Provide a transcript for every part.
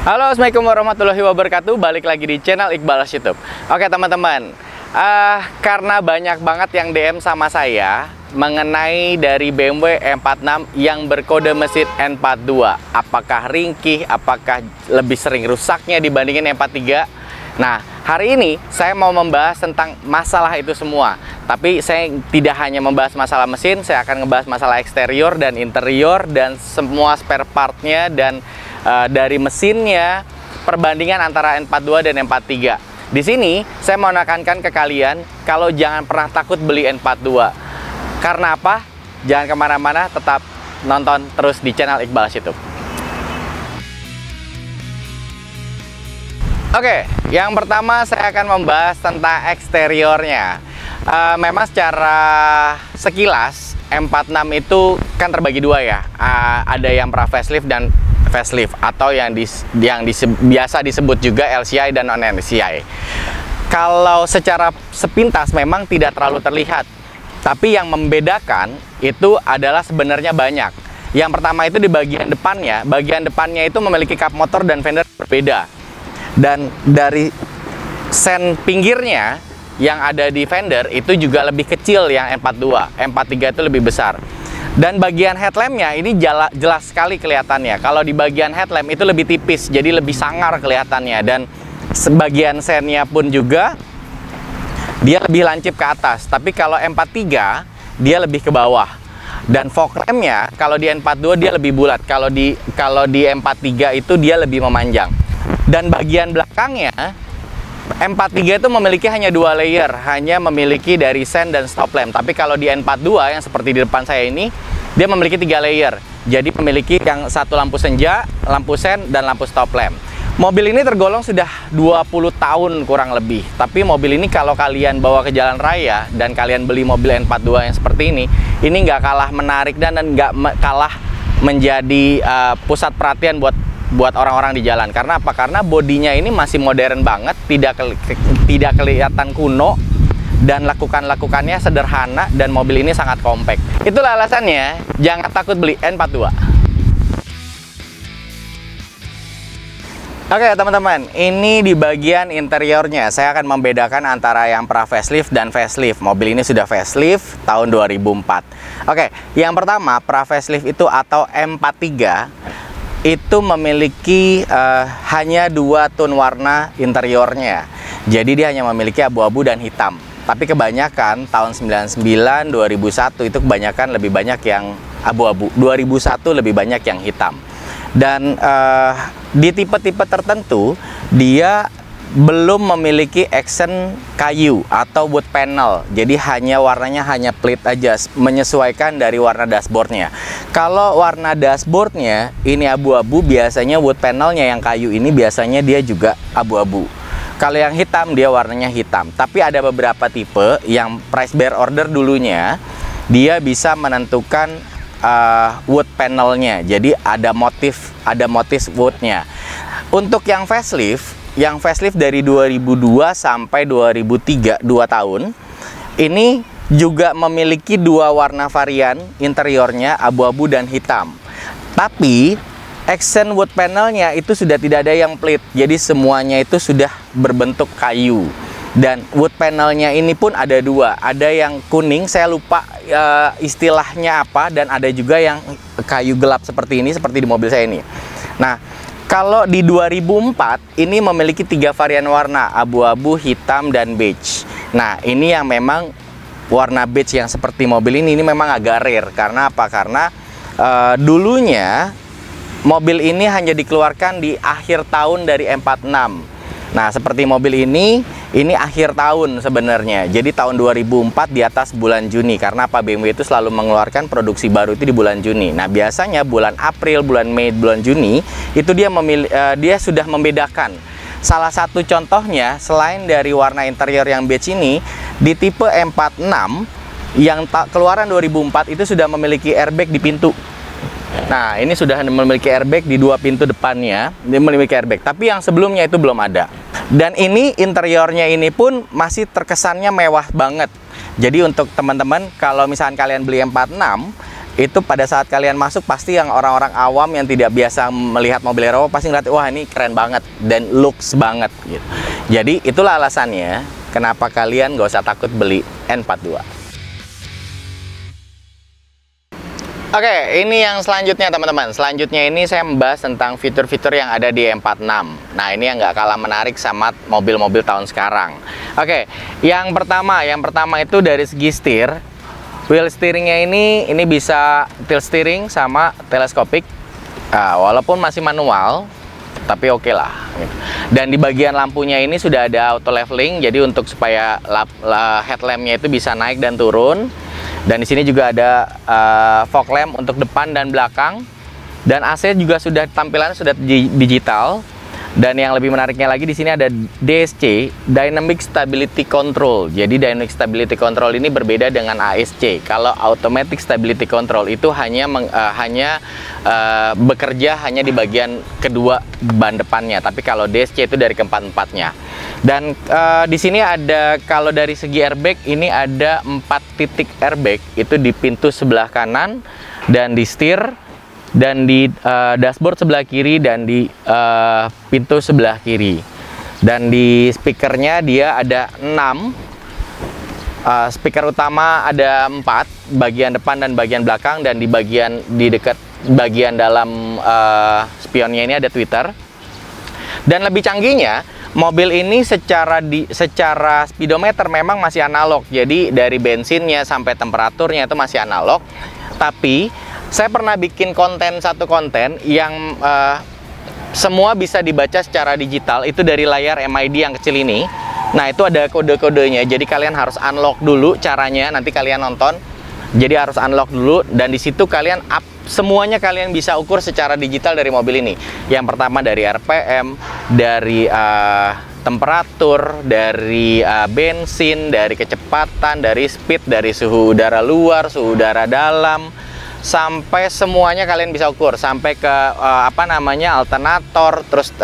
Halo, assalamualaikum warahmatullahi wabarakatuh. Balik lagi di channel Iqbal YouTube. Oke teman-teman, karena banyak banget yang DM sama saya mengenai dari BMW E46 yang berkode mesin N42. Apakah ringkih, apakah lebih sering rusaknya dibandingin E43? Nah, hari ini saya mau membahas tentang masalah itu semua. Tapi saya tidak hanya membahas masalah mesin, saya akan ngebahas masalah eksterior dan interior dan semua spare partnya dan dari mesinnya, perbandingan antara N42 dan M43. Di sini saya mau menekankan ke kalian kalau jangan pernah takut beli N42. Karena apa? Jangan kemana-mana, tetap nonton terus di channel Iqbal YouTube. Oke, yang pertama saya akan membahas tentang eksteriornya. Memang secara sekilas M46 itu kan terbagi dua ya. Ada yang pra facelift dan facelift, atau yang biasa disebut juga LCI dan non LCI. Kalau secara sepintas memang tidak terlalu terlihat, tapi yang membedakan itu adalah sebenarnya banyak. Yang pertama itu di bagian depannya. Bagian depannya itu memiliki kap motor dan fender berbeda. Dan dari sen pinggirnya yang ada di fender itu juga lebih kecil yang M42. M43 itu lebih besar. Dan bagian headlampnya ini jelas sekali kelihatannya. Kalau di bagian headlamp itu lebih tipis, jadi lebih sangar kelihatannya. Dan sebagian sennya pun juga dia lebih lancip ke atas. Tapi kalau M43 dia lebih ke bawah. Dan fog lampnya kalau di N42 dia lebih bulat. Kalau di M43 itu dia lebih memanjang. Dan bagian belakangnya M43 itu memiliki hanya 2 layer, hanya memiliki dari sen dan stop lamp. Tapi kalau di N42 yang seperti di depan saya ini, dia memiliki 3 layer. Jadi memiliki yang satu lampu senja, lampu sen, dan lampu stop lamp. Mobil ini tergolong sudah 20 tahun kurang lebih. Tapi mobil ini kalau kalian bawa ke jalan raya dan kalian beli mobil N42 yang seperti ini nggak kalah menarik dan nggak kalah menjadi pusat perhatian buat orang-orang di jalan. Karena apa? Karena bodinya ini masih modern banget, tidak kelihatan kuno, dan lakukannya sederhana, dan mobil ini sangat compact. Itulah alasannya jangan takut beli N42. Oke teman-teman, ini di bagian interiornya saya akan membedakan antara yang pra facelift dan facelift. Mobil ini sudah facelift tahun 2004. Oke, yang pertama pra facelift itu atau M43 itu memiliki hanya 2 tone warna interiornya. Jadi dia hanya memiliki abu-abu dan hitam. Tapi kebanyakan tahun 99, 2001 itu kebanyakan lebih banyak yang abu-abu. 2001 lebih banyak yang hitam. Dan di tipe-tipe tertentu dia belum memiliki accent kayu atau wood panel. Jadi warnanya hanya plate aja, menyesuaikan dari warna dashboardnya. Kalau warna dashboardnya ini abu-abu, biasanya wood panelnya yang kayu ini biasanya dia juga abu-abu. Kalau yang hitam dia warnanya hitam. Tapi ada beberapa tipe yang price bear order dulunya dia bisa menentukan wood panelnya. Jadi ada motif woodnya. Untuk yang facelift dari 2002 sampai 2003, 2 tahun, ini juga memiliki 2 warna varian interiornya, abu-abu dan hitam. Tapi accent wood panelnya itu sudah tidak ada yang plate, jadi semuanya itu sudah berbentuk kayu. Dan wood panelnya ini pun ada 2, ada yang kuning, saya lupa istilahnya apa, dan ada juga yang kayu gelap seperti ini, seperti di mobil saya ini. Nah, kalau di 2004 ini memiliki 3 varian warna, abu-abu, hitam, dan beige. Nah, ini yang memang warna beige yang seperti mobil ini memang agak rare. Karena apa? Karena dulunya mobil ini hanya dikeluarkan di akhir tahun dari M46. Nah, seperti mobil ini akhir tahun sebenarnya. Jadi tahun 2004 di atas bulan Juni. Karena apa? BMW itu selalu mengeluarkan produksi baru itu di bulan Juni. Nah, biasanya bulan April, bulan Mei, bulan Juni itu dia sudah membedakan. Salah satu contohnya selain dari warna interior yang beige ini, di tipe M46 yang keluaran 2004 itu sudah memiliki airbag di pintu. Nah, ini sudah memiliki airbag di 2 pintu depannya, dia memiliki airbag. Tapi yang sebelumnya itu belum ada. Dan ini interiornya ini pun masih terkesannya mewah banget. Jadi untuk teman-teman, kalau misalkan kalian beli M46, itu pada saat kalian masuk pasti yang orang-orang awam yang tidak biasa melihat mobil Eropa pasti ngeliat, wah ini keren banget dan looks banget gitu. Jadi itulah alasannya kenapa kalian gak usah takut beli N42. Oke, ini yang selanjutnya teman-teman. Selanjutnya ini saya membahas tentang fitur-fitur yang ada di M46. Nah, ini yang nggak kalah menarik sama mobil-mobil tahun sekarang. Oke, yang pertama itu dari segi setir. Wheel steeringnya ini bisa tilt steering sama teleskopik. Walaupun masih manual, tapi oke lah. Dan di bagian lampunya ini sudah ada auto leveling, jadi untuk supaya headlampnya itu bisa naik dan turun. Dan di sini juga ada fog lamp untuk depan dan belakang. Dan AC juga sudah tampilannya sudah digital. Dan yang lebih menariknya lagi di sini ada DSC, Dynamic Stability Control. Jadi Dynamic Stability Control ini berbeda dengan ASC. Kalau Automatic Stability Control itu hanya bekerja hanya di bagian kedua ban depannya. Tapi kalau DSC itu dari keempat-empatnya. Dan di sini ada, kalau dari segi airbag ini ada 4 titik airbag itu di pintu sebelah kanan dan di setir dan di dashboard sebelah kiri dan di pintu sebelah kiri. Dan di speakernya dia ada 6. Speaker utama ada 4, bagian depan dan bagian belakang, dan di dekat bagian dalam spionnya ini ada tweeter. Dan lebih canggihnya, mobil ini secara speedometer memang masih analog. Jadi dari bensinnya sampai temperaturnya itu masih analog. Tapi saya pernah bikin satu konten yang semua bisa dibaca secara digital, itu dari layar MID yang kecil ini. Nah, itu ada kode-kodenya, jadi kalian harus unlock dulu caranya, nanti kalian nonton. Jadi harus unlock dulu, dan di situ kalian semuanya kalian bisa ukur secara digital dari mobil ini. Yang pertama dari RPM, dari temperatur, dari bensin, dari kecepatan, dari speed, dari suhu udara luar, suhu udara dalam, sampai semuanya kalian bisa ukur, sampai ke alternator, terus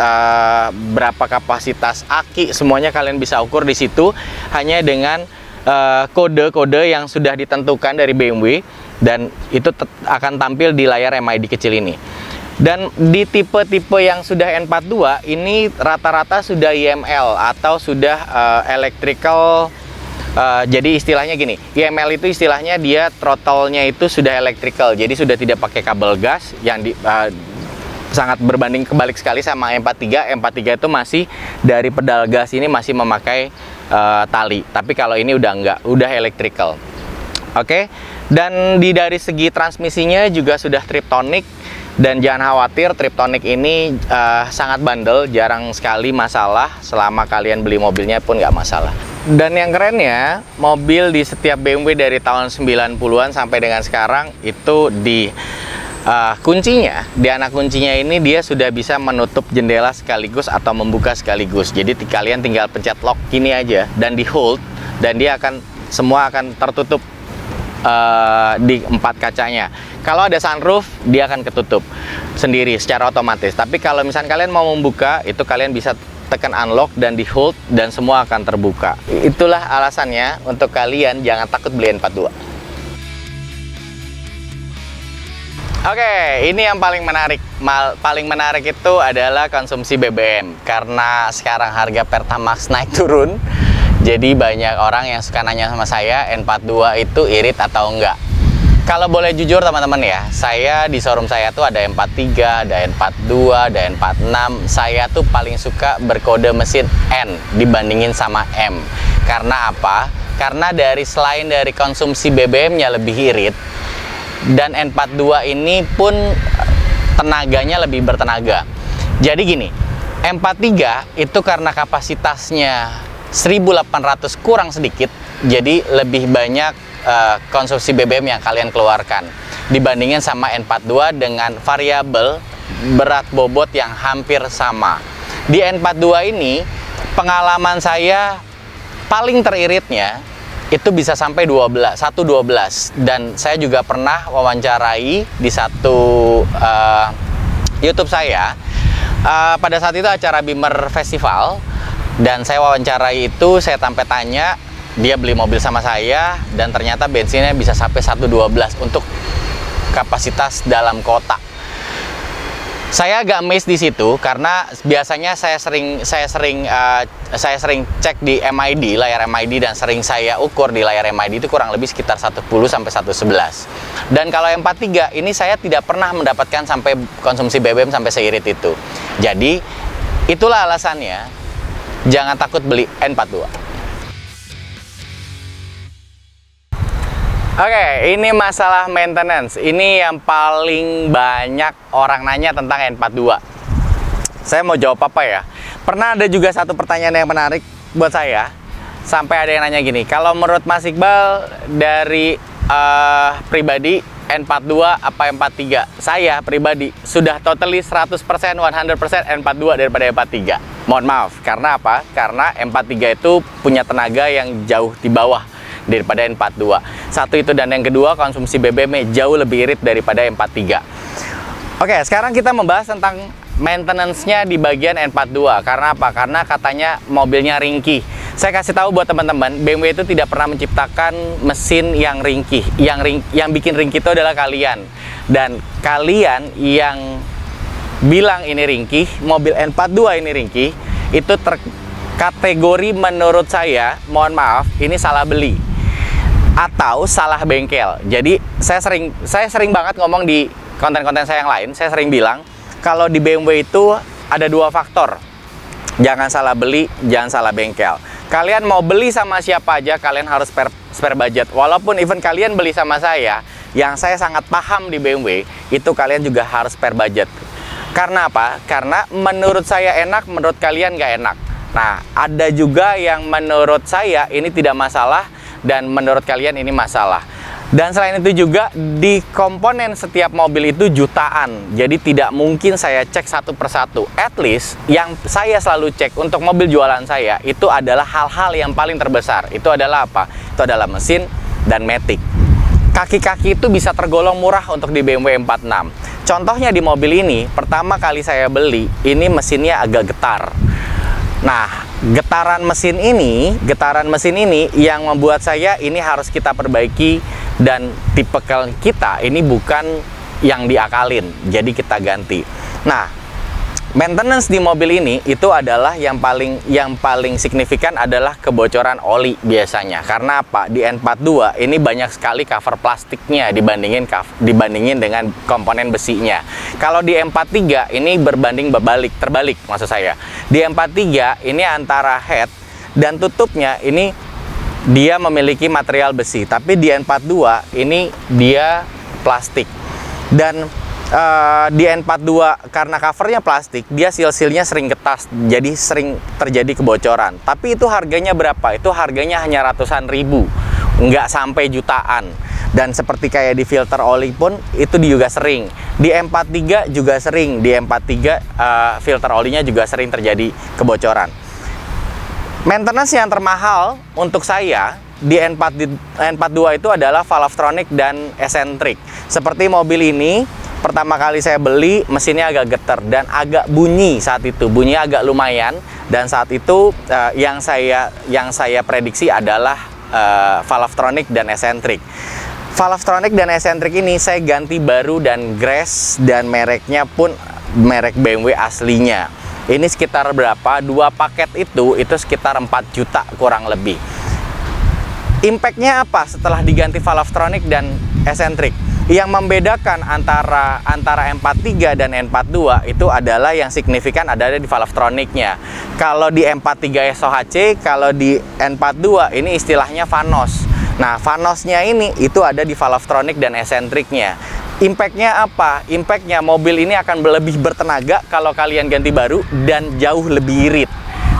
berapa kapasitas aki, semuanya kalian bisa ukur di situ hanya dengan kode-kode yang sudah ditentukan dari BMW, dan itu akan tampil di layar MID kecil ini. Dan di tipe-tipe yang sudah N42 ini rata-rata sudah IML atau sudah electrical. Jadi istilahnya gini, IML itu istilahnya dia throttle-nya itu sudah electrical, jadi sudah tidak pakai kabel gas yang sangat berbanding kebalik sekali sama M43. M43 itu masih dari pedal gas ini masih memakai tali, tapi kalau ini udah enggak, udah electrical. Oke. Dan dari segi transmisinya juga sudah Triptonic, dan jangan khawatir, Triptonic ini sangat bandel, jarang sekali masalah. Selama kalian beli mobilnya pun nggak masalah. Dan yang kerennya, mobil di setiap BMW dari tahun 90-an sampai dengan sekarang itu di kuncinya, di anak kuncinya ini dia sudah bisa menutup jendela sekaligus atau membuka sekaligus. Jadi kalian tinggal pencet lock gini aja dan di hold, dan dia semua akan tertutup di 4 kacanya. Kalau ada sunroof, dia akan ketutup sendiri secara otomatis. Tapi kalau misalnya kalian mau membuka, itu kalian bisa tekan unlock dan di hold, dan semua akan terbuka. Itulah alasannya untuk kalian jangan takut beli N42. Oke, ini yang paling menarik. Paling menarik itu adalah konsumsi BBM. Karena sekarang harga Pertamax naik turun, jadi banyak orang yang suka nanya sama saya, N42 itu irit atau enggak. Kalau boleh jujur teman-teman ya, saya di showroom saya tuh ada M43, ada N42, ada N46. Saya tuh paling suka berkode mesin N dibandingin sama M. Karena apa? Karena selain dari konsumsi BBM-nya lebih irit, dan N42 ini pun tenaganya lebih bertenaga. Jadi gini, M43 itu karena kapasitasnya 1800 kurang sedikit, jadi lebih banyak konsumsi BBM yang kalian keluarkan dibandingin sama N42 dengan variabel berat bobot yang hampir sama. Di N42 ini pengalaman saya paling teriritnya itu bisa sampai 112, dan saya juga pernah wawancarai di satu YouTube saya pada saat itu acara Bimmer Festival, dan saya wawancarai itu, saya sampai tanya, dia beli mobil sama saya dan ternyata bensinnya bisa sampai 112 untuk kapasitas dalam kota. Saya agak miss di situ karena biasanya saya sering cek di MID, layar MID, dan sering saya ukur di layar MID itu kurang lebih sekitar 110 sampai 111. Dan kalau M43 ini saya tidak pernah mendapatkan sampai konsumsi BBM sampai seirit itu. Jadi itulah alasannya jangan takut beli N42. Oke, ini masalah maintenance. Ini yang paling banyak orang nanya tentang N42. Saya mau jawab apa ya? Pernah ada juga satu pertanyaan yang menarik buat saya. Sampai ada yang nanya gini, kalau menurut Mas Iqbal dari pribadi N42 apa M43? Saya pribadi sudah totally 100%, 100% N42 daripada M43. Mohon maaf, karena apa? Karena M43 itu punya tenaga yang jauh di bawah daripada N42. Satu itu, dan yang kedua konsumsi BBM jauh lebih irit daripada M43. Oke, sekarang kita membahas tentang maintenance-nya di bagian N42. Karena apa? Karena katanya mobilnya ringkih. Saya kasih tahu buat teman-teman, BMW itu tidak pernah menciptakan mesin yang ringkih. Yang bikin ringkih itu adalah kalian. Dan kalian yang bilang ini ringkih, mobil N42 ini ringkih, itu kategori menurut saya, mohon maaf, ini salah beli atau salah bengkel. Jadi saya sering banget ngomong di konten-konten saya yang lain. Saya sering bilang kalau di BMW itu ada dua faktor: jangan salah beli, jangan salah bengkel. Kalian mau beli sama siapa aja, kalian harus spare budget. Walaupun even kalian beli sama saya, yang saya sangat paham di BMW, itu kalian juga harus spare budget. Karena apa? Karena menurut saya enak, menurut kalian nggak enak. Nah, ada juga yang menurut saya ini tidak masalah, dan menurut kalian ini masalah. Dan selain itu juga di komponen setiap mobil itu jutaan. Jadi tidak mungkin saya cek satu persatu. At least yang saya selalu cek untuk mobil jualan saya itu adalah hal-hal yang paling terbesar. Itu adalah apa? Itu adalah mesin dan matic. Kaki-kaki itu bisa tergolong murah untuk di BMW M46. Contohnya di mobil ini, pertama kali saya beli, ini mesinnya agak getar. Nah, getaran mesin ini yang membuat saya ini harus kita perbaiki, dan tipe kita ini bukan yang diakalin, jadi kita ganti. Nah, maintenance di mobil ini itu adalah yang paling signifikan adalah kebocoran oli biasanya. Karena apa? Di N42 ini banyak sekali cover plastiknya dibandingin dengan komponen besinya. Kalau di M43 ini terbalik maksud saya. Di M43 ini antara head dan tutupnya ini dia memiliki material besi, tapi di N42 ini dia plastik. Dan di N42 karena covernya plastik, dia seal-sealnya sering getas, jadi sering terjadi kebocoran. Tapi itu harganya berapa? Itu harganya hanya ratusan ribu, nggak sampai jutaan. Dan seperti kayak di filter oli pun itu juga sering. Di M43 juga sering. Di M43 filter olinya juga sering terjadi kebocoran. Maintenance yang termahal untuk saya di N42 itu adalah valvetronic dan eccentric. Seperti mobil ini, pertama kali saya beli, mesinnya agak getar dan agak bunyi saat itu. Bunyinya agak lumayan, dan saat itu yang saya prediksi adalah valvetronic dan eccentric. Valvetronic dan eccentric ini saya ganti baru dan grass, dan mereknya pun merek BMW aslinya. Ini sekitar berapa? Dua paket itu sekitar 4 juta kurang lebih. Impact-nya apa setelah diganti valvetronic dan eccentric? Yang membedakan antara M43 dan N42 itu adalah yang signifikan adalah di valvetronic-nya. Kalau di M43 SOHC, kalau di N42 ini istilahnya vanos. Nah, vanosnya ini itu ada di valvetronic dan eccentric-nya. Impact-nya apa? Impact-nya mobil ini akan lebih bertenaga kalau kalian ganti baru dan jauh lebih irit.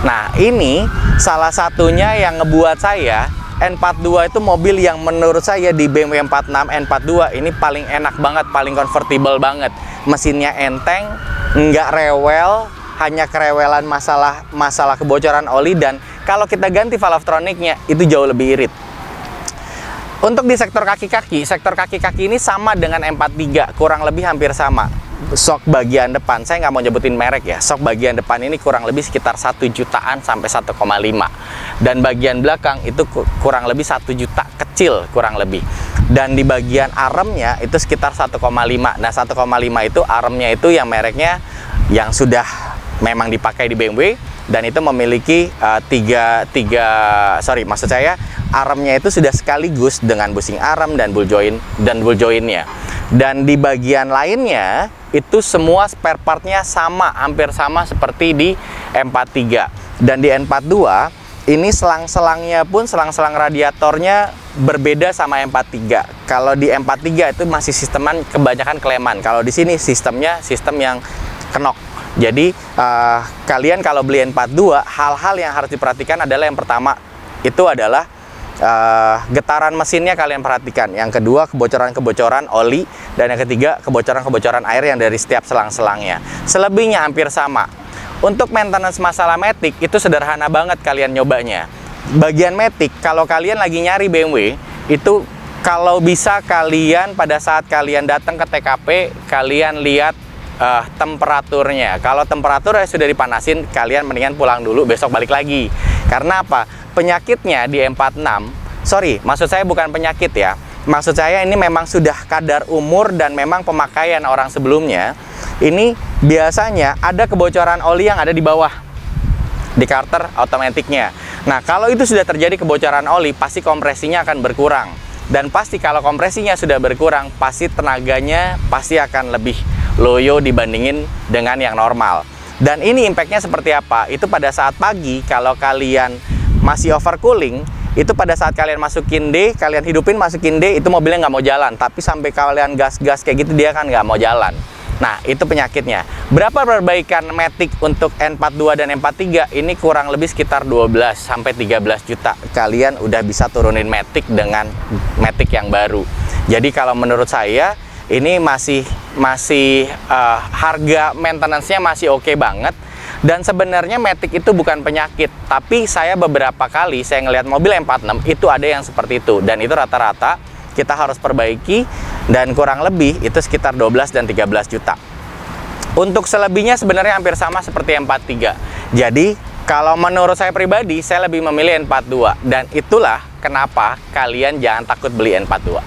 Nah, ini salah satunya yang ngebuat saya N42 itu mobil yang menurut saya di BMW M46 N42 ini paling enak banget, paling comfortable banget. Mesinnya enteng, nggak rewel, hanya kerewelan masalah kebocoran oli, dan kalau kita ganti valvetronic-nya itu jauh lebih irit. Untuk di sektor kaki-kaki ini sama dengan M43, kurang lebih hampir sama. Sok bagian depan, saya nggak mau nyebutin merek ya, sok bagian depan ini kurang lebih sekitar 1 jutaan sampai 1,5. Dan bagian belakang itu kurang lebih 1 juta kecil kurang lebih. Dan di bagian armnya itu sekitar 1,5. Nah 1,5 itu armnya itu yang mereknya yang sudah memang dipakai di BMW, dan itu memiliki maksud saya armnya itu sudah sekaligus dengan bushing arm dan ball jointnya. Dan di bagian lainnya itu semua spare partnya sama, hampir sama seperti di M43. Dan di N42 ini selang-selangnya pun, selang-selang radiatornya berbeda sama M43. Kalau di M43 itu masih sisteman kebanyakan kleman. Kalau di sini sistemnya sistem yang kenok. Jadi kalian kalau beli N42, hal-hal yang harus diperhatikan adalah yang pertama itu adalah getaran mesinnya kalian perhatikan. Yang kedua, kebocoran-kebocoran oli. Dan yang ketiga, kebocoran-kebocoran air yang dari setiap selang-selangnya. Selebihnya hampir sama. Untuk maintenance masalah matic itu sederhana banget kalian nyobanya. Bagian matic, kalau kalian lagi nyari BMW, itu kalau bisa kalian pada saat kalian datang ke TKP, kalian lihat temperaturnya. Kalau temperaturnya sudah dipanasin, kalian mendingan pulang dulu, besok balik lagi. Karena apa? Penyakitnya di M46, sorry, maksud saya bukan penyakit ya. Maksud saya ini memang sudah kadar umur dan memang pemakaian orang sebelumnya. Ini biasanya ada kebocoran oli yang ada di bawah, di karter otomatiknya. Nah, kalau itu sudah terjadi kebocoran oli, pasti kompresinya akan berkurang. Dan pasti kalau kompresinya sudah berkurang, pasti tenaganya pasti akan lebih loyo dibandingin dengan yang normal. Dan ini impactnya seperti apa? Itu pada saat pagi, kalau kalian masih overcooling, itu pada saat kalian masukin D, kalian hidupin masukin D, itu mobilnya nggak mau jalan. Tapi sampai kalian gas-gas kayak gitu, dia kan nggak mau jalan. Nah, itu penyakitnya. Berapa perbaikan matic untuk N42 dan M43? Ini kurang lebih sekitar 12-13 juta. Kalian udah bisa turunin matic dengan matic yang baru. Jadi kalau menurut saya, ini masih harga maintenance-nya masih oke banget. Dan sebenarnya matic itu bukan penyakit, tapi saya beberapa kali saya ngelihat mobil M46 itu ada yang seperti itu, dan itu rata-rata kita harus perbaiki, dan kurang lebih itu sekitar 12 dan 13 juta. Untuk selebihnya sebenarnya hampir sama seperti M43. Jadi kalau menurut saya pribadi, saya lebih memilih N42, dan itulah kenapa kalian jangan takut beli N42.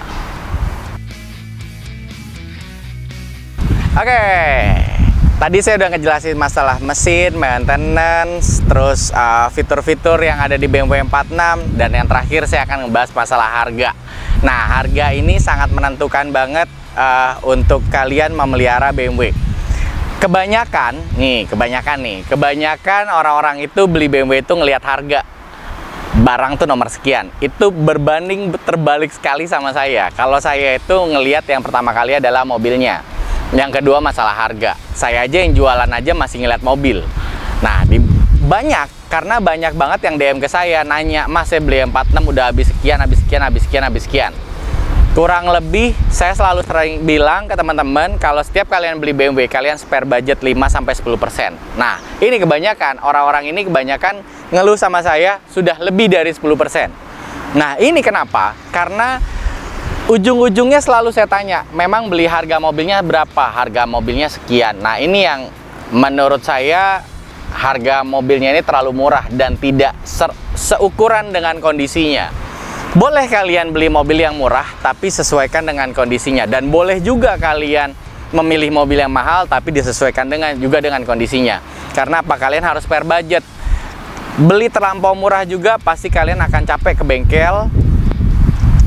Oke. Tadi saya udah ngejelasin masalah mesin, maintenance, terus fitur-fitur yang ada di BMW M46, dan yang terakhir saya akan ngebahas masalah harga. Nah, harga ini sangat menentukan banget untuk kalian memelihara BMW. Kebanyakan orang-orang itu beli BMW itu ngelihat harga. Barang tuh nomor sekian. Itu berbanding terbalik sekali sama saya. Kalau saya itu ngelihat yang pertama kali adalah mobilnya. Yang kedua masalah harga. Saya aja yang jualan aja masih ngeliat mobil. Nah, karena banyak banget yang DM ke saya nanya, "Mas, saya beli M46 udah habis sekian." Kurang lebih saya selalu sering bilang ke teman-teman, kalau setiap kalian beli BMW, kalian spare budget 5-10%. Nah, ini kebanyakan orang-orang ini kebanyakan ngeluh sama saya sudah lebih dari 10%. Nah, ini kenapa? Karena ujung-ujungnya selalu saya tanya, memang beli harga mobilnya berapa? Harga mobilnya sekian. Nah, ini yang menurut saya harga mobilnya ini terlalu murah dan tidak seukuran dengan kondisinya. Boleh kalian beli mobil yang murah, tapi sesuaikan dengan kondisinya. Dan boleh juga kalian memilih mobil yang mahal, tapi disesuaikan juga dengan kondisinya. Karena apa? Kalian harus spare budget. Beli terlampau murah juga, pasti kalian akan capek ke bengkel.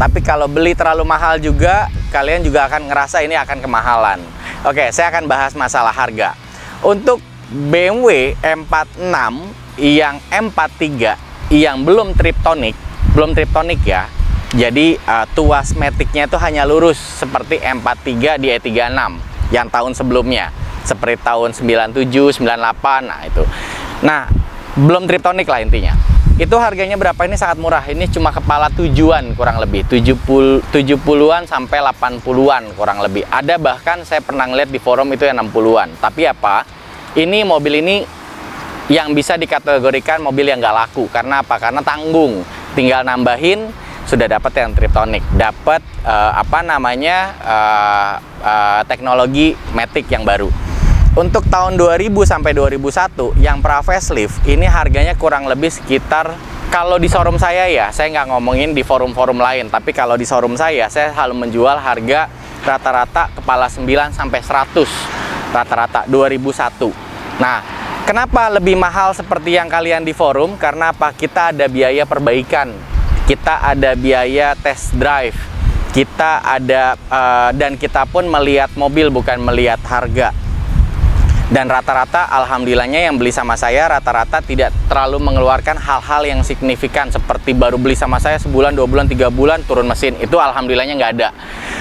Tapi kalau beli terlalu mahal juga, kalian juga akan ngerasa ini akan kemahalan. Oke, saya akan bahas masalah harga. Untuk BMW M46 yang M43 yang belum triptonic ya. Jadi tuas maticnya itu hanya lurus seperti M43 di E36 yang tahun sebelumnya. Seperti tahun 97, 98, nah itu. Nah, belum triptonic lah intinya. Itu harganya berapa? Ini sangat murah. Ini cuma kepala tujuan kurang lebih 70-an sampai 80-an kurang lebih. Ada bahkan saya pernah ngeliat di forum itu yang 60-an. Tapi apa? Ini mobil ini yang bisa dikategorikan mobil yang nggak laku. Karena apa? Karena tanggung. Tinggal nambahin sudah dapat yang triptonic. Dapat teknologi matic yang baru. Untuk tahun 2000 sampai 2001 yang pra facelift ini harganya kurang lebih sekitar Kalau di showroom saya ya, saya nggak ngomongin di forum-forum lain, tapi kalau di showroom saya selalu menjual harga rata-rata kepala 9 sampai 100, rata-rata 2001. Nah, kenapa lebih mahal seperti yang kalian di forum? Karena apa? Kita ada biaya perbaikan, kita ada biaya test drive, kita ada dan kita pun melihat mobil bukan melihat harga. Dan rata-rata alhamdulillahnya yang beli sama saya rata-rata tidak terlalu mengeluarkan hal-hal yang signifikan seperti baru beli sama saya sebulan, 2 bulan, 3 bulan turun mesin. Itu alhamdulillahnya nggak ada.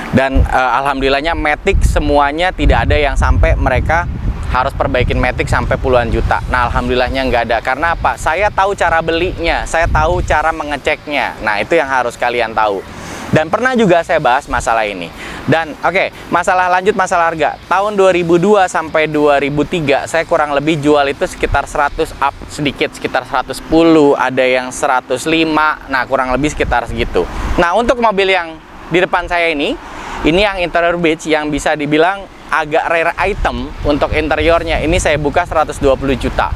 Dan alhamdulillahnya Matic semuanya tidak ada yang sampai mereka harus perbaikin Matic sampai puluhan juta. Nah, alhamdulillahnya nggak ada. Karena apa? Saya tahu cara belinya, saya tahu cara mengeceknya. Nah, itu yang harus kalian tahu. Dan pernah juga saya bahas masalah ini. Dan oke, lanjut masalah harga. Tahun 2002 sampai 2003 saya kurang lebih jual itu sekitar 100 up sedikit, sekitar 110, ada yang 105. Nah, kurang lebih sekitar segitu. Nah, untuk mobil yang di depan saya ini yang interior beige yang bisa dibilang agak rare item untuk interiornya. Ini saya buka 120 juta.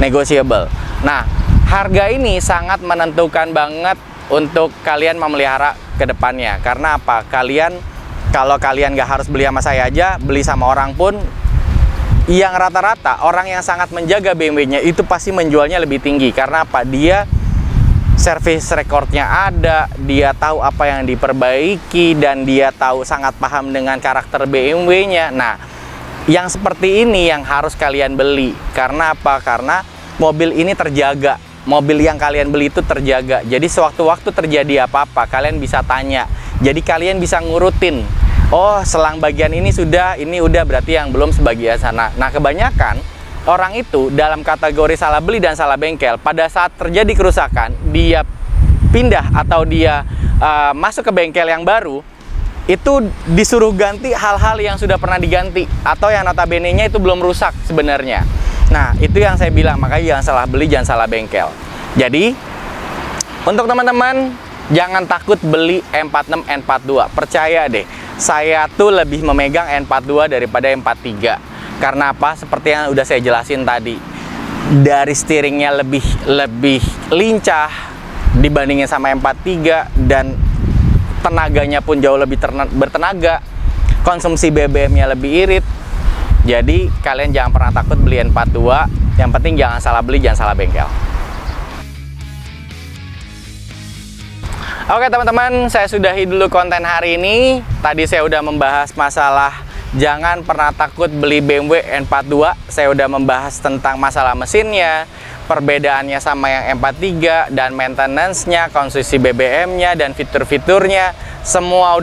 Negotiable. Nah, harga ini sangat menentukan banget untuk kalian memelihara ke depannya. Karena apa? Kalau kalian nggak harus beli sama saya aja, beli sama orang pun, yang rata-rata orang yang sangat menjaga BMW-nya itu pasti menjualnya lebih tinggi. Karena apa? Dia service recordnya ada, dia tahu apa yang diperbaiki, dan dia tahu sangat paham dengan karakter BMW-nya. Nah, yang seperti ini yang harus kalian beli. Karena apa? Karena mobil ini terjaga. Mobil yang kalian beli itu terjaga. Jadi sewaktu-waktu terjadi apa-apa, kalian bisa tanya. Jadi kalian bisa ngurutin. Oh, selang bagian ini sudah, ini udah, berarti yang belum sebagian sana. Nah, kebanyakan orang itu dalam kategori salah beli dan salah bengkel. Pada saat terjadi kerusakan, dia pindah atau dia masuk ke bengkel yang baru, itu disuruh ganti hal-hal yang sudah pernah diganti atau yang notabene-nya itu belum rusak sebenarnya. Nah, itu yang saya bilang, makanya jangan salah beli, jangan salah bengkel. Jadi, untuk teman-teman, jangan takut beli M46, N42. Percaya deh, saya tuh lebih memegang N42 daripada M43. Karena apa? Seperti yang udah saya jelasin tadi. Dari steeringnya lebih lincah dibandingin sama M43, dan tenaganya pun jauh lebih bertenaga. Konsumsi BBM-nya lebih irit. Jadi kalian jangan pernah takut beli N42. Yang penting jangan salah beli, jangan salah bengkel. Oke teman-teman, saya sudahi dulu konten hari ini. Tadi saya udah membahas masalah jangan pernah takut beli BMW N42. Saya udah membahas tentang masalah mesinnya, perbedaannya sama yang M43, dan maintenance-nya, konsumsi BBM-nya, dan fitur-fiturnya. Semua.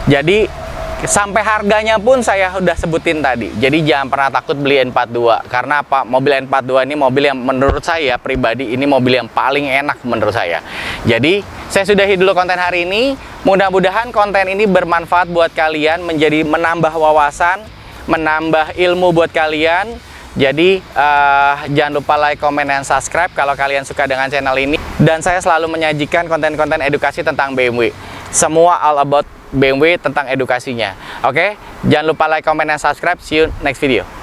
Jadi sampai harganya pun saya udah sebutin tadi. Jadi jangan pernah takut beli N42. Karena apa? Mobil N42 ini mobil yang menurut saya pribadi, ini mobil yang paling enak menurut saya. Jadi saya sudahi dulu konten hari ini. Mudah-mudahan konten ini bermanfaat buat kalian, menambah wawasan, menambah ilmu buat kalian. Jadi jangan lupa like, comment, dan subscribe kalau kalian suka dengan channel ini. Dan saya selalu menyajikan konten-konten edukasi tentang BMW. Semua all about BMW tentang edukasinya. Oke, jangan lupa like, comment, dan subscribe. See you next video.